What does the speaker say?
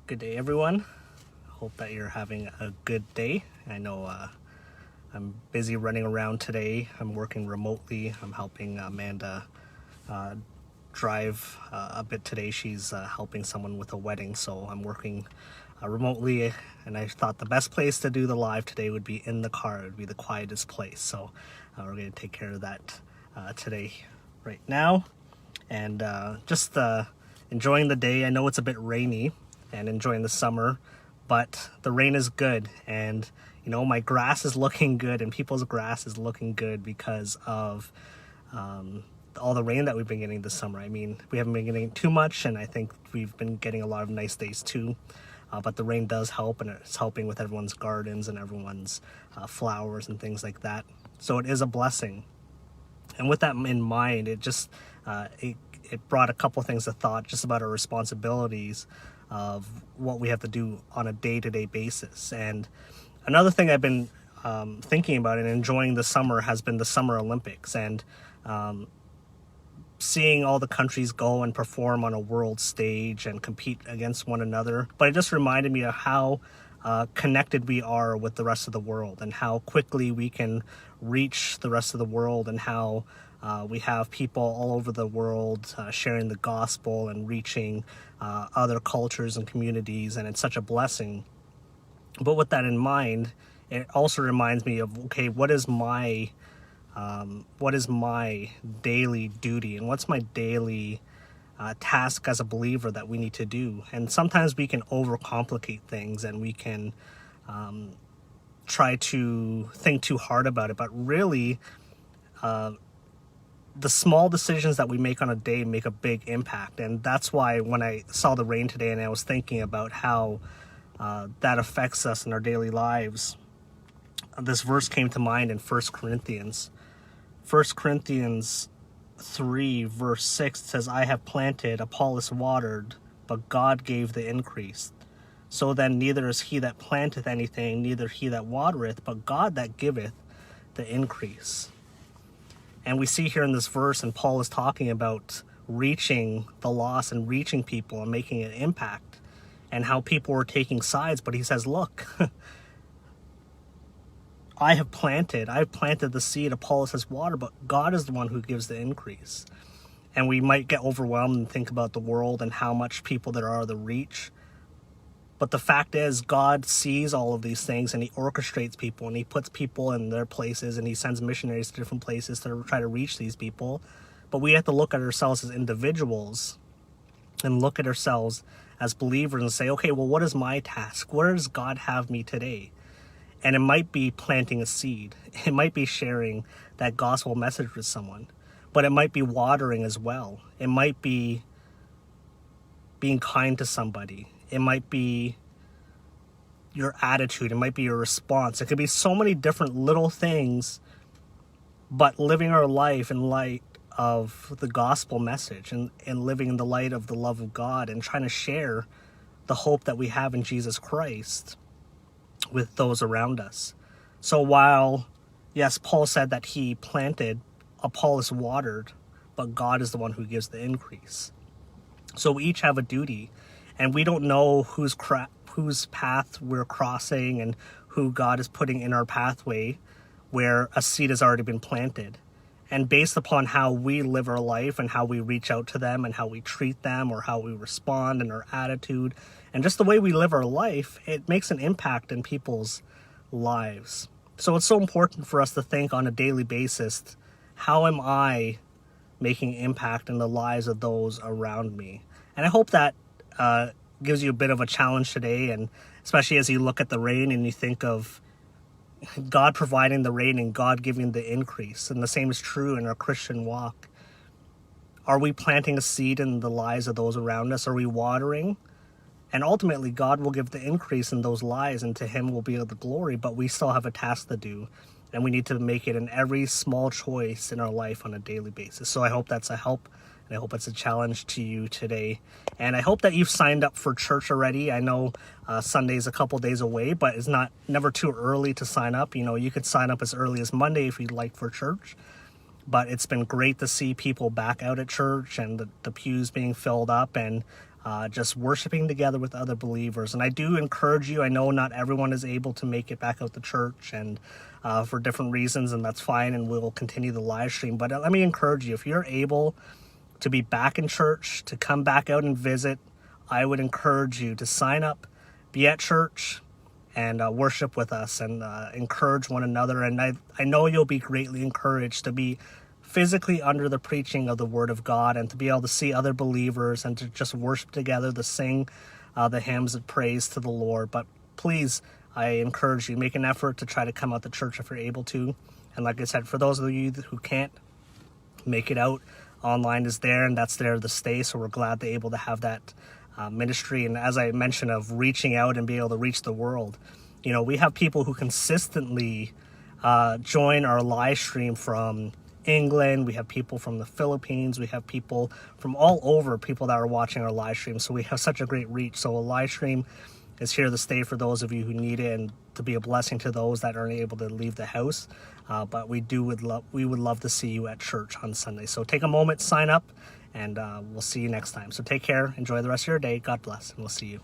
Good day, everyone. Hope that you're having a good day. I know I'm busy running around today. I'm working remotely. I'm helping Amanda drive a bit today. She's helping someone with a wedding, so I'm working remotely. And I thought the best place to do the live today would be in the car. It would be the quietest place. So we're going to take care of that today, right now. And just enjoying the day. I know it's a bit rainy and enjoying the summer, but the rain is good, and my grass is looking good, and people's grass is looking good because of all the rain that we've been getting this summer. I mean, we haven't been getting too much, and I think we've been getting a lot of nice days too, but the rain does help, and it's helping with everyone's gardens and everyone's flowers and things like that. So it is a blessing. And with that in mind, it just it brought a couple things to thought just about our responsibilities of what we have to do on a day-to-day basis. And another thing I've been thinking about and enjoying this summer has been the Summer Olympics, and seeing all the countries go and perform on a world stage and compete against one another. But it just reminded me of how connected we are with the rest of the world, and how quickly we can reach the rest of the world, and how we have people all over the world sharing the gospel and reaching other cultures and communities, and it's such a blessing. But with that in mind, it also reminds me of, okay, what is my daily duty, and what's my daily task as a believer that we need to do? And sometimes we can overcomplicate things, and we can try to think too hard about it, but really the small decisions that we make on a day make a big impact. And that's why when I saw the rain today and I was thinking about how that affects us in our daily lives, this verse came to mind in 1 Corinthians. 1 Corinthians 3 verse 6 says, "I have planted, Apollos watered, but God gave the increase. So then neither is he that planteth anything, neither he that watereth, but God that giveth the increase." And we see here in this verse, and Paul is talking about reaching the lost and reaching people and making an impact, and how people were taking sides. But he says, look, I've planted the seed, Apollos has watered, but God is the one who gives the increase. And we might get overwhelmed and think about the world and how much people there are to reach. But the fact is, God sees all of these things, and he orchestrates people, and he puts people in their places, and he sends missionaries to different places to try to reach these people. But we have to look at ourselves as individuals and look at ourselves as believers and say, okay, well, what is my task? Where does God have me today? And it might be planting a seed. It might be sharing that gospel message with someone, but it might be watering as well. It might be being kind to somebody. It might be your attitude. It might be your response. It could be so many different little things, but living our life in light of the gospel message, and living in the light of the love of God, and trying to share the hope that we have in Jesus Christ with those around us. So while, yes, Paul said that he planted, Apollos watered, but God is the one who gives the increase. So we each have a duty. And we don't know whose path we're crossing, and who God is putting in our pathway where a seed has already been planted. And based upon how we live our life, and how we reach out to them, and how we treat them, or how we respond, and our attitude, and just the way we live our life, it makes an impact in people's lives. So it's so important for us to think on a daily basis, how am I making impact in the lives of those around me? And I hope that gives you a bit of a challenge today, and especially as you look at the rain and you think of God providing the rain and God giving the increase. And the same is true in our Christian walk. Are we planting a seed in the lives of those around us? Are we watering? And ultimately, God will give the increase in those lives, and to him will be the glory, but we still have a task to do. And we need to make it in every small choice in our life on a daily basis. So I hope that's a help. And I hope it's a challenge to you today. And I hope that you've signed up for church already. I know Sunday's a couple days away, but it's never too early to sign up. You could sign up as early as Monday if you'd like for church. but it's been great to see people back out at church and the pews being filled up and just worshiping together with other believers. And I do encourage you, I know not everyone is able to make it back out to church and for different reasons, and that's fine, and we'll continue the live stream. But let me encourage you, if you're able to be back in church, to come back out and visit, I would encourage you to sign up, be at church, and worship with us and encourage one another. And I know you'll be greatly encouraged to be physically under the preaching of the Word of God and to be able to see other believers and to just worship together, to sing the hymns of praise to the Lord. But please, I encourage you, make an effort to try to come out to church if you're able to. And like I said, for those of you who can't make it out, online is there, and that's there to stay. So we're glad to able to have that ministry. And as I mentioned, of reaching out and being able to reach the world, you know, we have people who consistently join our live stream from England. We have people from the Philippines. We have people from all over, people that are watching our live stream. So we have such a great reach. So a live stream is here to stay for those of you who need it, and to be a blessing to those that aren't able to leave the house. But we would love to see you at church on Sunday. So take a moment, sign up, and we'll see you next time. So take care, enjoy the rest of your day. God bless, and we'll see you.